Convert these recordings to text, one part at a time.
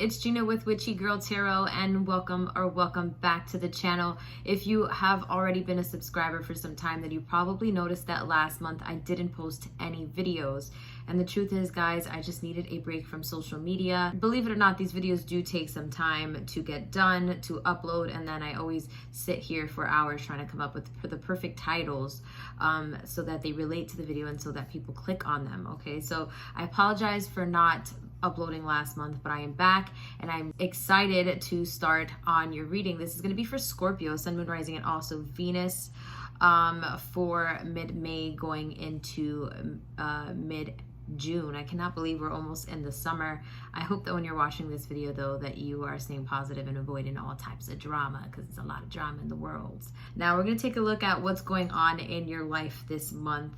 it's Gina with WitchyGirlTarot, and welcome back to the channel. If you have already been a subscriber for some time, then you probably noticed that last month I didn't post any videos. And the truth is, guys, I just needed a break from social media. Believe it or not, these videos do take some time to get done, to upload, and then I always sit here for hours trying to come up with the perfect titles so that they relate to the video and so that people click on them, okay? So I apologize for not uploading last month, but I am back and I'm excited to start on your reading. This is going to be for Scorpio, Sun, Moon, Rising, and also Venus for mid-May going into mid-June. I cannot believe we're almost in the summer. I hope that when you're watching this video, though, that you are staying positive and avoiding all types of drama, because there's a lot of drama in the world. Now we're going to take a look at what's going on in your life this month.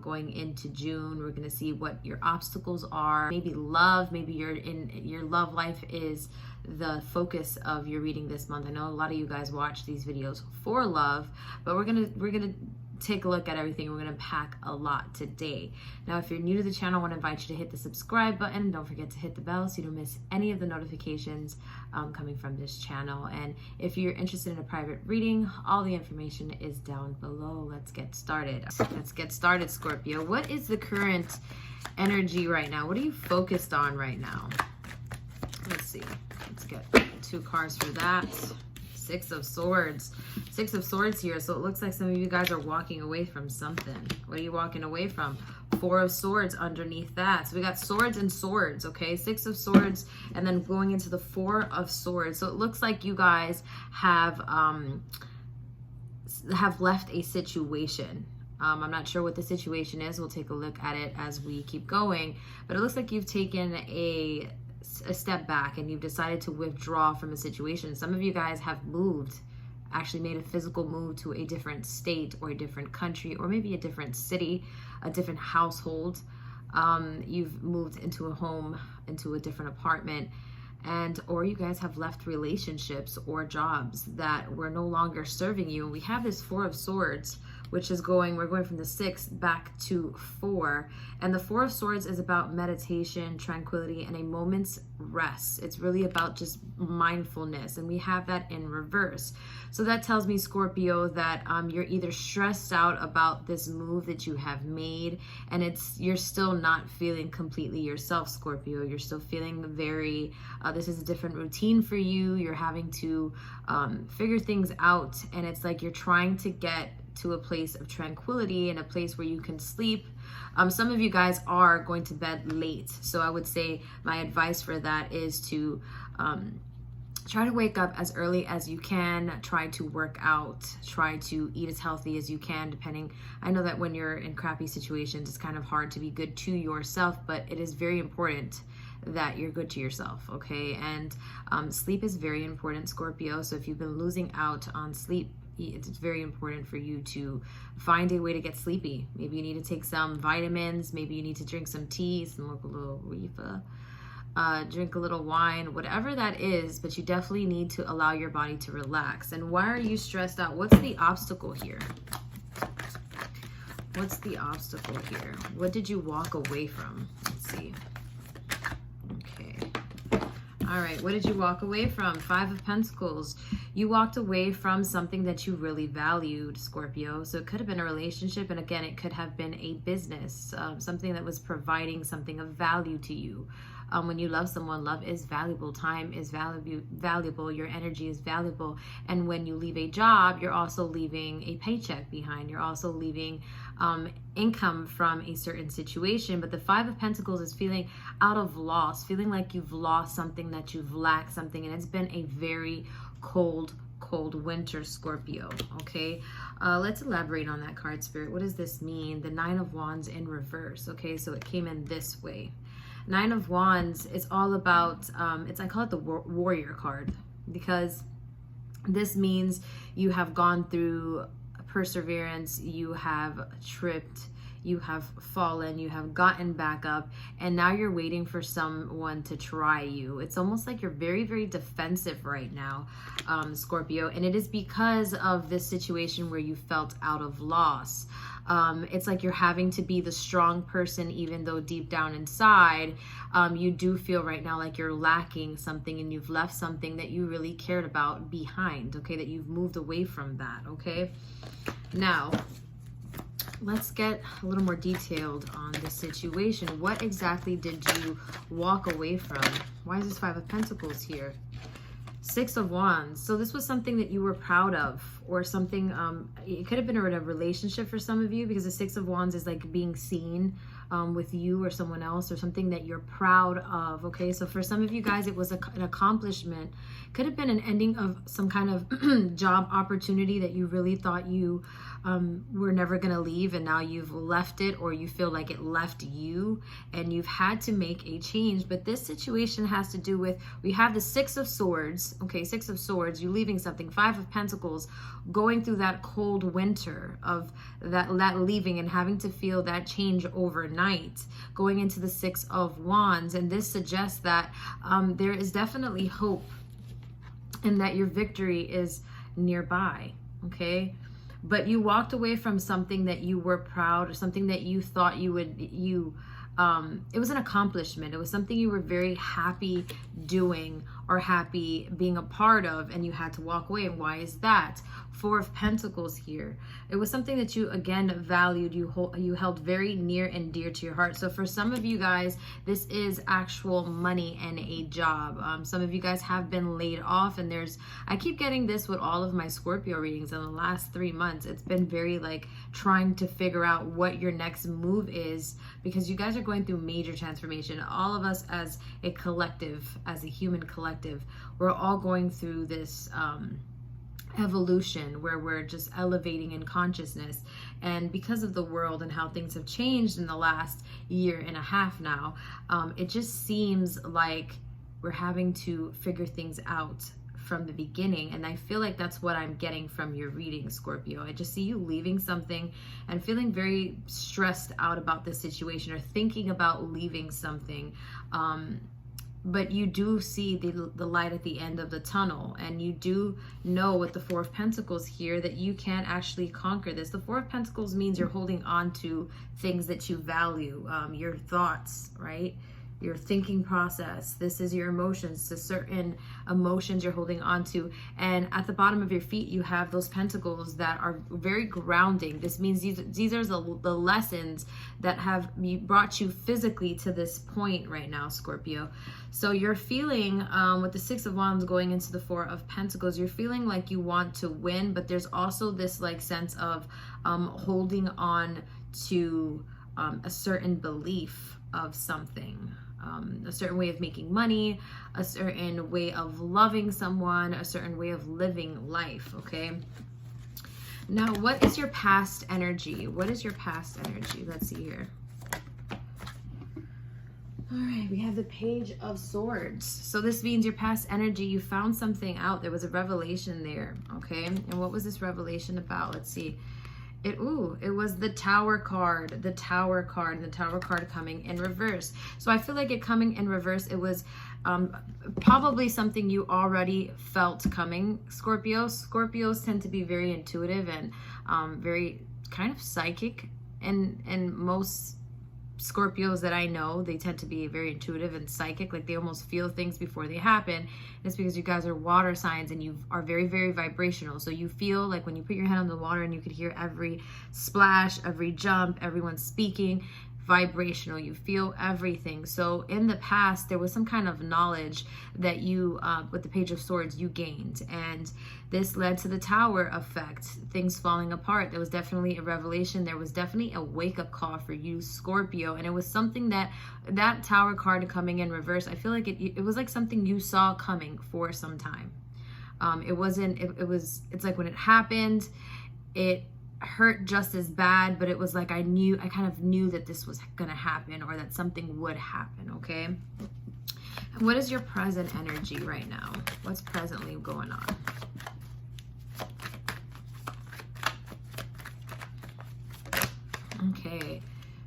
Going into June, we're going to see what your obstacles are. Maybe love, maybe your love life is the focus of your reading this month. I know a lot of you guys watch these videos for love, but we're gonna take a look at everything. We're gonna pack a lot today. Now, if you're new to the channel, I want to invite you to hit the subscribe button, and don't forget to hit the bell so you don't miss any of the notifications coming from this channel. And if you're interested in a private reading, all the information is down below. Let's get started. Scorpio. What is the current energy right now? What are you focused on right now? Let's see. Let's get 2 cards for that. Six of Swords here. So it looks like some of you guys are walking away from something. What are you walking away from? 4 of Swords underneath that. So we got swords and swords, okay? 6 of Swords, and then going into the 4 of Swords. So it looks like you guys have left a situation. I'm not sure what the situation is. We'll take a look at it as we keep going. But it looks like you've taken a step back and you've decided to withdraw from a situation. Some of you guys have moved, actually made a physical move to a different state or a different country, or maybe a different city, a different household. You've moved into a home, into a different apartment, or you guys have left relationships or jobs that were no longer serving you. And we have this 4 of Swords, which is we're going from the 6 back to 4. And the 4 of Swords is about meditation, tranquility, and a moment's rest. It's really about just mindfulness. And we have that in reverse. So that tells me, Scorpio, that you're either stressed out about this move that you have made, and you're still not feeling completely yourself, Scorpio. You're still feeling very, this is a different routine for you. You're having to figure things out, and it's like you're trying to get to a place of tranquility and a place where you can sleep. Some of you guys are going to bed late. So I would say my advice for that is to try to wake up as early as you can, try to work out, try to eat as healthy as you can, depending. I know that when you're in crappy situations, it's kind of hard to be good to yourself, but it is very important that you're good to yourself, okay? And sleep is very important, Scorpio. So if you've been losing out on sleep, it's very important for you to find a way to get sleepy. Maybe you need to take some vitamins. Maybe you need to drink some tea, smoke a little reefer, drink a little wine, whatever that is. But you definitely need to allow your body to relax. And why are you stressed out? What's the obstacle here? What's the obstacle here? What did you walk away from? Let's see. Okay. All right, what did you walk away from? 5 of Pentacles. You walked away from something that you really valued, Scorpio. So it could have been a relationship, and again, it could have been a business, something that was providing something of value to you. When you love someone, love is valuable, time is valuable, your energy is valuable. And when you leave a job, you're also leaving a paycheck behind. You're also leaving income from a certain situation. But the 5 of Pentacles is feeling out of loss, feeling like you've lost something, that you've lacked something. And it's been a very cold winter, Scorpio, okay? Let's elaborate on that card, Spirit. What does this mean? The 9 of Wands in reverse, okay? So it came in this way. 9 of Wands is all about, I call it the warrior card, because this means you have gone through perseverance, you have tripped, you have fallen, you have gotten back up, and now you're waiting for someone to try you. It's almost like you're very, very defensive right now, Scorpio, and it is because of this situation where you felt out of loss. It's like you're having to be the strong person, even though deep down inside, you do feel right now like you're lacking something and you've left something that you really cared about behind, okay? That you've moved away from that, okay? Now, let's get a little more detailed on the situation. What exactly did you walk away from? Why is this Five of Pentacles here? Six of Wands. So this was something that you were proud of, or something, it could have been a relationship for some of you, because the Six of Wands is like being seen with you or someone else, or something that you're proud of, okay? So for some of you guys, it was an accomplishment. Could have been an ending of some kind of job opportunity that you really thought you were never going to leave, and now you've left it, or you feel like it left you and you've had to make a change. But this situation has to do with, we have the Six of Swords, okay? Six of Swords, you leaving something. Five of Pentacles, going through that cold winter of that leaving and having to feel that change overnight, going into the Six of Wands. And this suggests that there is definitely hope, and that your victory is nearby, okay? But you walked away from something that you were proud, or something that you thought you would, it was an accomplishment. It was something you were very happy doing, or happy being a part of, and you had to walk away. And why is that? Four of Pentacles here. It was something that you, again, valued, you held very near and dear to your heart. So for some of you guys, this is actual money and a job. Some of you guys have been laid off, and I keep getting this with all of my Scorpio readings in the last 3 months. It's been very like trying to figure out what your next move is, because you guys are going through major transformation. All of us as a collective, as a human collective, we're all going through this evolution where we're just elevating in consciousness. And because of the world and how things have changed in the last year and a half now, it just seems like we're having to figure things out from the beginning. And I feel like that's what I'm getting from your reading, Scorpio. I just see you leaving something and feeling very stressed out about this situation, or thinking about leaving something. But you do see the light at the end of the tunnel, and you do know with the Four of Pentacles here that you can actually conquer this. The Four of Pentacles means you're holding on to things that you value, your thoughts, right? Your thinking process. This is your emotions, to certain emotions you're holding on to. And at the bottom of your feet, you have those pentacles that are very grounding. This means these are the lessons that have brought you physically to this point right now, Scorpio. So you're feeling, with the Six of Wands going into the Four of Pentacles, you're feeling like you want to win, but there's also this like sense of holding on to a certain belief of something. A certain way of making money, a certain way of loving someone, a certain way of living life, okay? Now, what is your past energy? What is your past energy? Let's see here. All right, we have the Page of Swords. So this means your past energy, you found something out. There was a revelation there, okay? And what was this revelation about? Let's see. It was the Tower card, the Tower card, and the Tower card coming in reverse. So I feel like it coming in reverse, it was probably something you already felt coming, Scorpio. Scorpios tend to be very intuitive and very kind of psychic, and most Scorpios that I know, they tend to be very intuitive and psychic, like they almost feel things before they happen. And it's because you guys are water signs, and you are very, very vibrational. So you feel like when you put your hand on the water and you could hear every splash, every jump, everyone speaking, vibrational, you feel everything. So in the past, there was some kind of knowledge that you, with the Page of Swords, you gained, and this led to the Tower effect, things falling apart. There was definitely a revelation. There was definitely a wake-up call for you, Scorpio, and it was something that Tower card coming in reverse, I feel like it was like something you saw coming for some time. It's like when it happened, it hurt just as bad, but it was like I kind of knew that this was gonna happen, or that something would happen, okay? And what is your present energy right now? What's presently going on? Okay,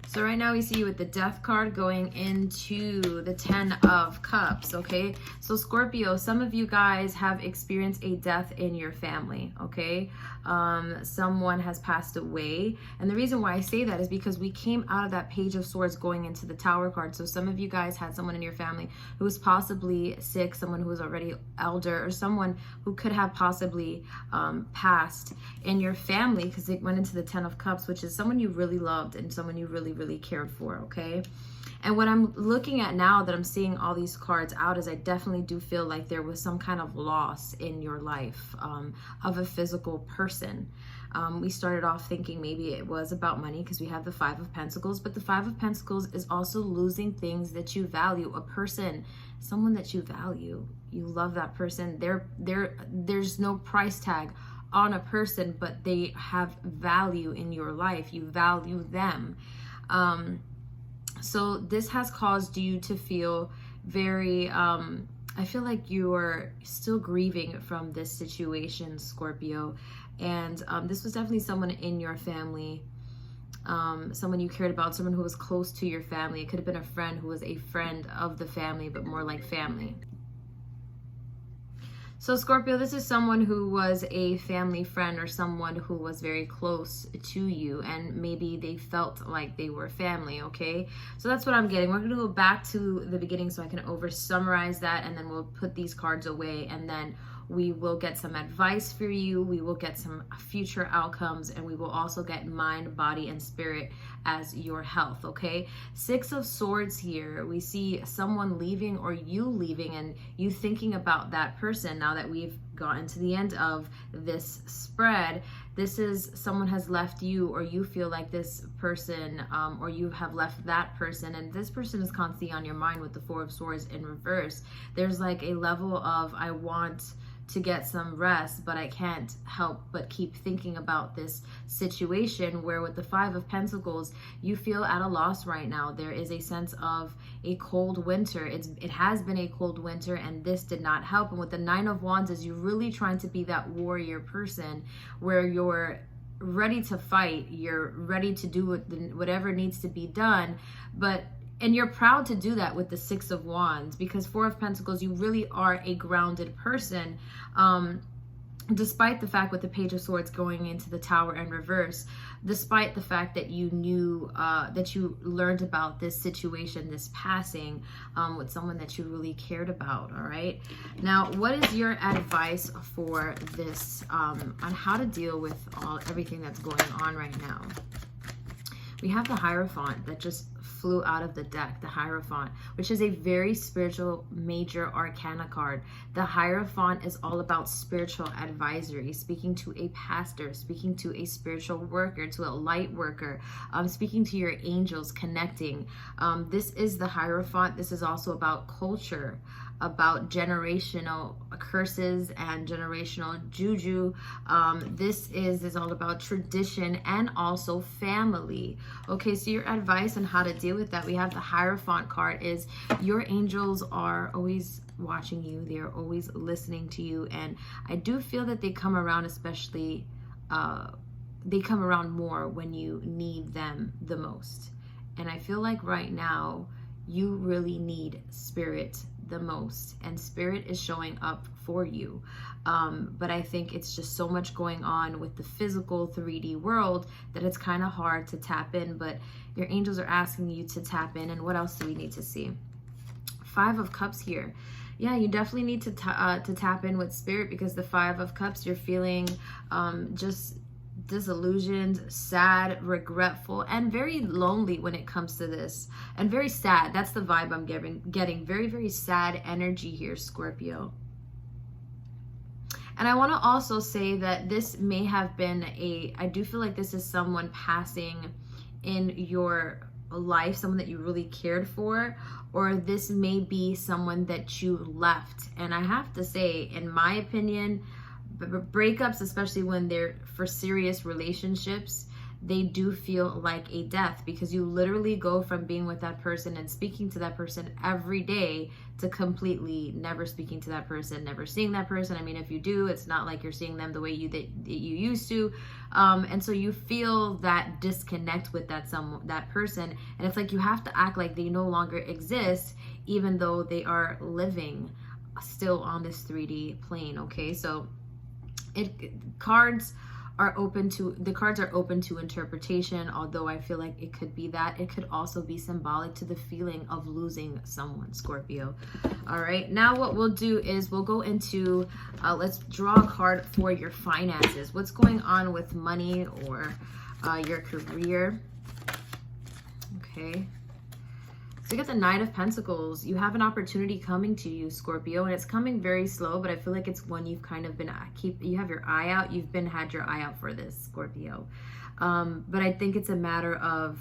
so right now we see you with the Death card going into the Ten of Cups, okay? So So Scorpio, some of you guys have experienced a death in your family, okay? Someone has passed away. And the reason why I say that is because we came out of that Page of Swords going into the Tower card. So some of you guys had someone in your family who was possibly sick, someone who was already elder, or someone who could have possibly passed in your family, because it went into the Ten of Cups, which is someone you really loved and someone you really, really cared for, okay? And what I'm looking at now that I'm seeing all these cards out is I definitely do feel like there was some kind of loss in your life of a physical person. We started off thinking maybe it was about money because we have the Five of Pentacles, but the Five of Pentacles is also losing things that you value, a person, someone that you value. You love that person. There's no price tag on a person, but they have value in your life. You value them. So this has caused you to feel very, I feel like you're still grieving from this situation, Scorpio. And this was definitely someone in your family, someone you cared about, someone who was close to your family. It could have been a friend who was a friend of the family, but more like family. So Scorpio, this is someone who was a family friend or someone who was very close to you, and maybe they felt like they were family, okay? So that's what I'm getting. We're going to go back to the beginning so I can summarize that, and then we'll put these cards away, and then we will get some advice for you. We will get some future outcomes, and we will also get mind, body, and spirit as your health, okay? Six of Swords here. We see someone leaving or you leaving and you thinking about that person. Now that we've gotten to the end of this spread, this is someone has left you, or you feel like this person, or you have left that person, and this person is constantly on your mind with the Four of Swords in reverse. There's like a level of, I want to get some rest, but I can't help but keep thinking about this situation, where with the Five of Pentacles, you feel at a loss right now. There is a sense of a cold winter. It has been a cold winter, and this did not help. And with the Nine of Wands, is you really trying to be that warrior person where you're ready to fight, you're ready to do whatever needs to be done, and you're proud to do that with the Six of Wands, because Four of Pentacles, you really are a grounded person, despite the fact with the Page of Swords going into the Tower in reverse, despite the fact that you knew, that you learned about this situation, this passing, with someone that you really cared about, all right? Now, what is your advice for this, on how to deal with everything that's going on right now? We have the Hierophant that just flew out of the deck, the Hierophant, which is a very spiritual major arcana card. The Hierophant is all about spiritual advisory, speaking to a pastor, speaking to a spiritual worker, to a light worker, speaking to your angels, connecting. This is the Hierophant. This is also about culture, about generational curses and generational juju. This is all about tradition and also family. Okay, so your advice on how to deal with that, we have the Hierophant card, is your angels are always watching you. They are always listening to you, and I do feel that they come around, especially they come around more when you need them the most. And I feel like right now you really need spirit the most, and spirit is showing up for you, but I think it's just so much going on with the physical 3D world that it's kind of hard to tap in, but your angels are asking you to tap in. And what else do we need to see? Five of Cups here. Yeah, you definitely need to tap in with spirit, because the Five of Cups, you're feeling just disillusioned, sad, regretful, and very lonely when it comes to this, and very sad. That's the vibe I'm getting. Very, very sad energy here, Scorpio. And I want to also say that this may have been I do feel like this is someone passing in your life, someone that you really cared for, or this may be someone that you left. And I have to say, in my opinion, breakups, especially when they're for serious relationships, they do feel like a death, because you literally go from being with that person and speaking to that person every day to completely never speaking to that person, never seeing that person. I mean, if you do, it's not like you're seeing them the way that you used to, and so you feel that disconnect with that person, and it's like you have to act like they no longer exist, even though they are living. still on this 3D plane, okay? So the cards are open to interpretation, although I feel like it could be that. It could also be symbolic to the feeling of losing someone, Scorpio. All right, now what we'll do is we'll go into, let's draw a card for your finances. What's going on with money or your career? Okay. So you got the Knight of Pentacles. You have an opportunity coming to you, Scorpio, and it's coming very slow, but I feel like it's one you've kind of been, you have your eye out. You've had your eye out for this, Scorpio. But I think it's a matter of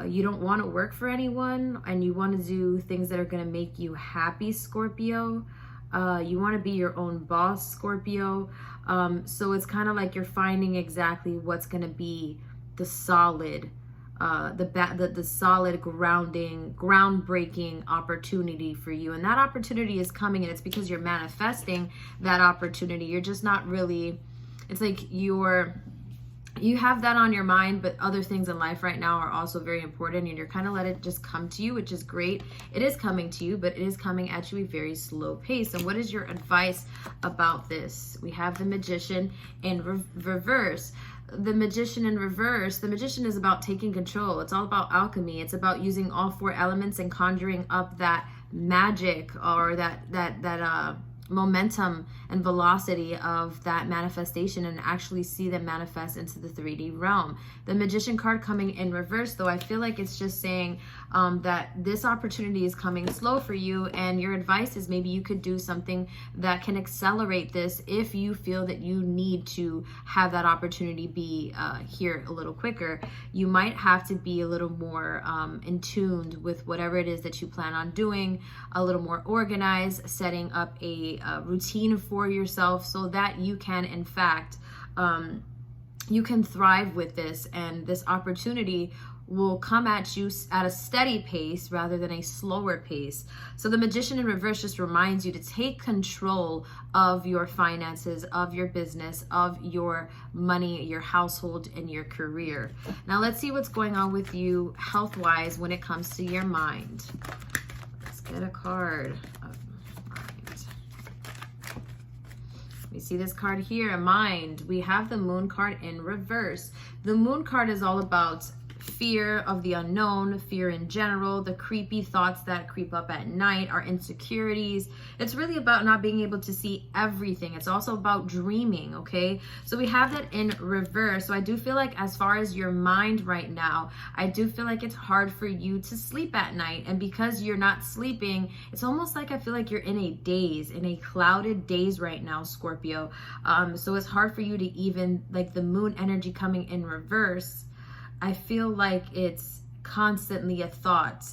you don't want to work for anyone, and you want to do things that are going to make you happy, Scorpio. You want to be your own boss, Scorpio. So it's kind of like you're finding exactly what's going to be the solid the solid groundbreaking opportunity for you. And that opportunity is coming, and it's because you're manifesting that opportunity. You're just not really, it's like you have that on your mind, but other things in life right now are also very important, and you're kind of let it just come to you, which is great. It is coming to you, but it is coming at you a very slow pace. And what is your advice about this? We have the Magician in reverse. The Magician in reverse, the Magician is about taking control. It's all about alchemy. It's about using all 4 elements and conjuring up that magic or that momentum and velocity of that manifestation, and actually see them manifest into the 3D realm. The Magician card coming in reverse, though, I feel like it's just saying that this opportunity is coming slow for you, and your advice is maybe you could do something that can accelerate this if you feel that you need to have that opportunity be here a little quicker. You might have to be a little more in tuned with whatever it is that you plan on doing, a little more organized, setting up a routine for yourself so that you can, in fact, you can thrive with this, and this opportunity will come at you at a steady pace rather than a slower pace. So the Magician in reverse just reminds you to take control of your finances, of your business, of your money, your household, and your career. Now let's see what's going on with you health-wise when it comes to your mind. Let's get a card of mind. We see this card here, mind. We have the Moon card in reverse. The Moon card is all about fear of the unknown, fear in general, the creepy thoughts that creep up at night, our insecurities. It's really about not being able to see everything. It's also about dreaming, okay? So we have that in reverse. So I do feel like as far as your mind right now, I do feel like it's hard for you to sleep at night. And because you're not sleeping, it's almost like I feel like you're in a daze, in a clouded daze right now, Scorpio. So it's hard for you to even, like the moon energy coming in reverse, I feel like it's constantly a thought,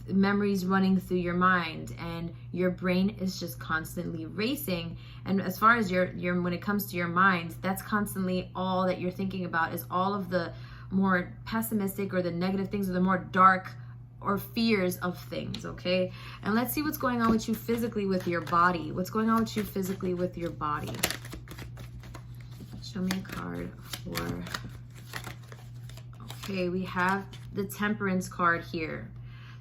memories running through your mind, and your brain is just constantly racing. And as far as your when it comes to your mind, that's constantly all that you're thinking about, is all of the more pessimistic or the negative things, or the more dark or fears of things, okay? And let's see what's going on with you physically with your body. What's going on with you physically with your body? Show me a card for... Okay, we have the Temperance card here.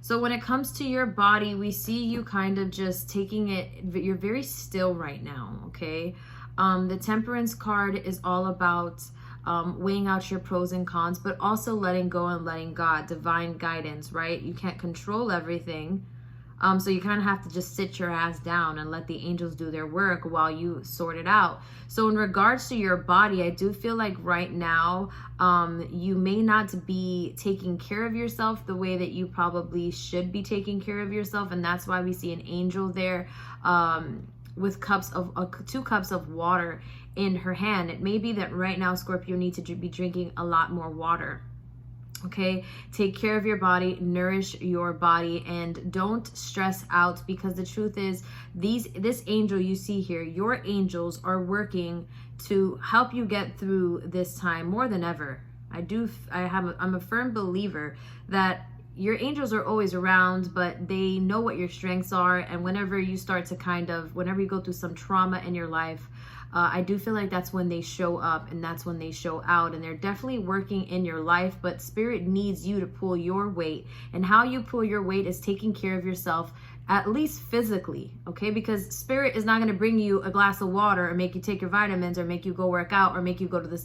So when it comes to your body, we see you kind of just taking it, you're very still right now, okay? The Temperance card is all about weighing out your pros and cons, but also letting go and letting God, divine guidance, right? You can't control everything. So you kind of have to just sit your ass down and let the angels do their work while you sort it out. So in regards to your body, I do feel like right now, you may not be taking care of yourself the way that you probably should be taking care of yourself. And that's why we see an angel there with 2 cups of water in her hand. It may be that right now, Scorpio, needs to be drinking a lot more water. Okay, take care of your body, nourish your body, and don't stress out, because the truth is this angel you see here, your angels are working to help you get through this time more than ever. I'm a firm believer that your angels are always around, but they know what your strengths are. And whenever you start to whenever you go through some trauma in your life, I do feel like that's when they show up, and that's when they show out, and they're definitely working in your life. But Spirit needs you to pull your weight, and how you pull your weight is taking care of yourself, at least physically, okay? Because spirit is not going to bring you a glass of water or make you take your vitamins or make you go work out or make you go to the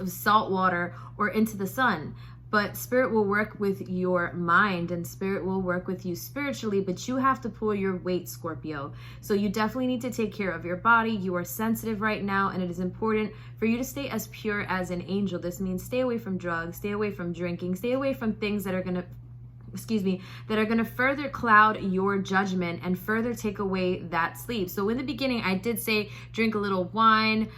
salt water or into the sun. But spirit will work with your mind and spirit will work with you spiritually, but you have to pull your weight, Scorpio. So you definitely need to take care of your body. You are sensitive right now, and it is important for you to stay as pure as an angel. This means stay away from drugs, stay away from drinking, stay away from things that are going to further cloud your judgment and further take away that sleep. So in the beginning, I did say drink a little wine.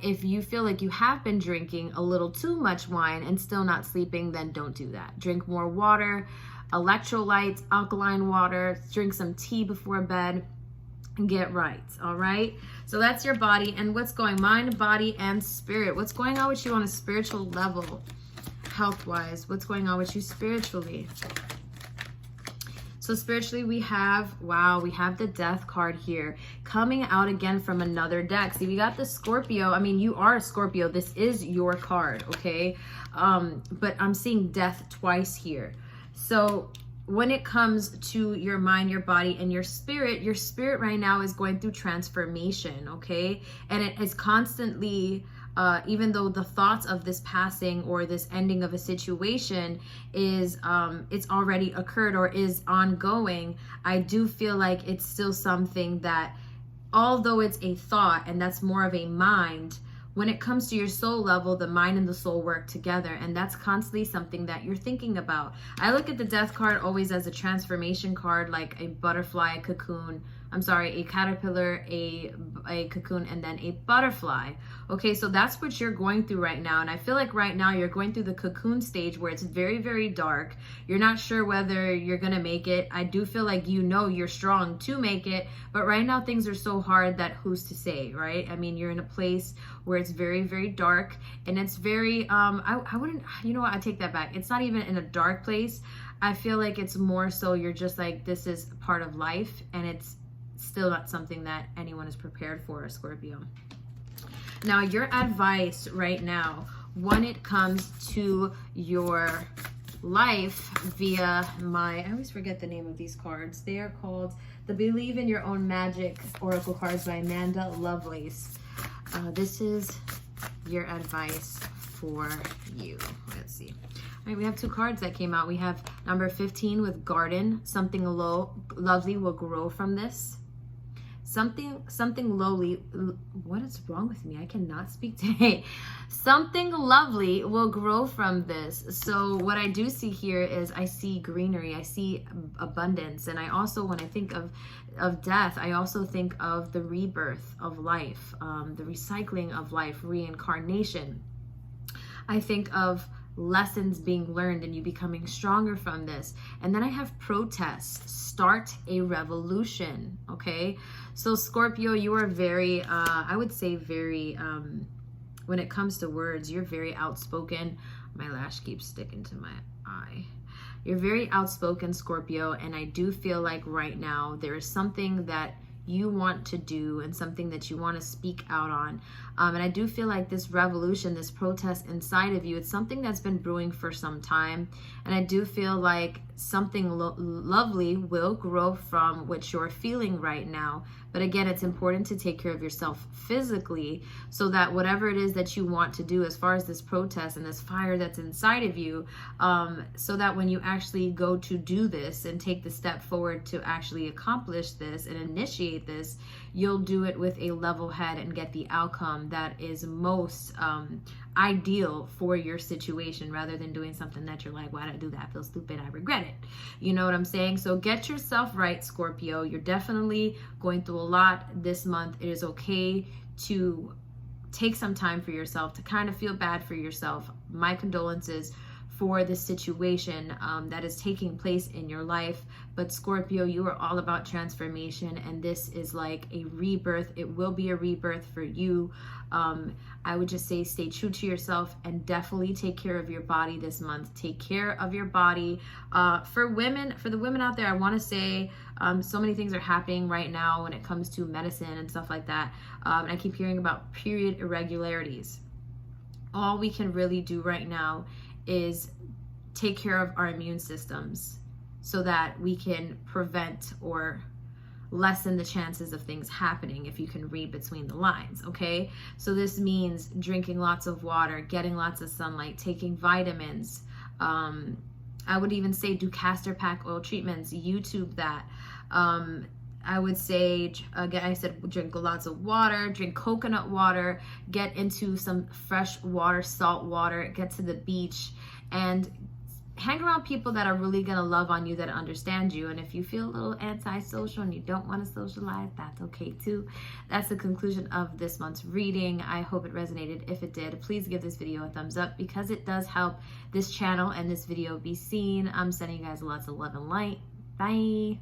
If you feel like you have been drinking a little too much wine and still not sleeping, then don't do that. Drink more water, electrolytes, alkaline water, drink some tea before bed, and get right, all right? So that's your body and what's going, mind, body, and spirit. What's going on with you on a spiritual level? Health-wise, what's going on with you spiritually? So spiritually, we have the Death card here coming out again from another deck. See, we got the Scorpio. I mean, you are a Scorpio. This is your card, okay? But I'm seeing Death twice here. So when it comes to your mind, your body, and your spirit right now is going through transformation, okay? And it is constantly... even though the thoughts of this passing or this ending of a situation is it's already occurred or is ongoing, I do feel like it's still something that, although it's a thought and that's more of a mind, when it comes to your soul level, the mind and the soul work together, and that's constantly something that you're thinking about. I look at the Death card always as a transformation card, like a butterfly, a cocoon, a caterpillar, a cocoon, and then a butterfly. Okay, so that's what you're going through right now. And I feel like right now you're going through the cocoon stage where it's very, very dark. You're not sure whether you're going to make it. I do feel like you know you're strong to make it. But right now things are so hard that who's to say, right? I mean, you're in a place where it's very, very dark. And it's very, I wouldn't, you know what? I take that back. It's not even in a dark place. I feel like it's more so you're just like, this is part of life. And it's still not something that anyone is prepared for, a Scorpio. Now, your advice right now, when it comes to your life via I always forget the name of these cards. They are called the Believe in Your Own Magic Oracle cards by Amanda Lovelies. This is your advice for you. Let's see. All right, we have two cards that came out. We have number 15 with Garden. Something lovely will grow from this. Something lowly. What is wrong with me? I cannot speak today. Something lovely will grow from this. So what I do see here is I see greenery. I see abundance. And I also, when I think of death, I also think of the rebirth of life, the recycling of life, reincarnation. I think of lessons being learned and you becoming stronger from this. And then I have protests. Start a revolution, okay? So Scorpio, you are very, I would say very, when it comes to words, you're very outspoken. My lash keeps sticking to my eye. You're very outspoken, Scorpio, and I do feel like right now there is something that you want to do and something that you want to speak out on. And I do feel like this revolution, this protest inside of you, it's something that's been brewing for some time. And I do feel like something lovely will grow from what you're feeling right now. But again, it's important to take care of yourself physically so that whatever it is that you want to do as far as this protest and this fire that's inside of you, so that when you actually go to do this and take the step forward to actually accomplish this and initiate this, you'll do it with a level head and get the outcome that is most ideal for your situation, rather than doing something that you're like, why did I do that? I feel stupid. I regret it. You know what I'm saying? So get yourself right, Scorpio. You're definitely going through a lot this month. It is okay to take some time for yourself, to kind of feel bad for yourself. My condolences for the situation that is taking place in your life. But Scorpio, you are all about transformation, and this is like a rebirth. It will be a rebirth for you. I would just say stay true to yourself and definitely take care of your body this month. Take care of your body. For the women out there, I want to say so many things are happening right now when it comes to medicine and stuff like that. And I keep hearing about period irregularities. All we can really do right now is take care of our immune systems. so that we can prevent or lessen the chances of things happening if you can read between the lines, okay? So this means drinking lots of water, getting lots of sunlight, taking vitamins. I would even say do castor pack oil treatments, YouTube that. I would say, again, I said drink lots of water, drink coconut water, get into some fresh water, salt water, get to the beach, and hang around people that are really going to love on you, that understand you. And if you feel a little antisocial and you don't want to socialize, that's okay too. That's the conclusion of this month's reading. I hope it resonated. If it did, please give this video a thumbs up because it does help this channel and this video be seen. I'm sending you guys lots of love and light. Bye.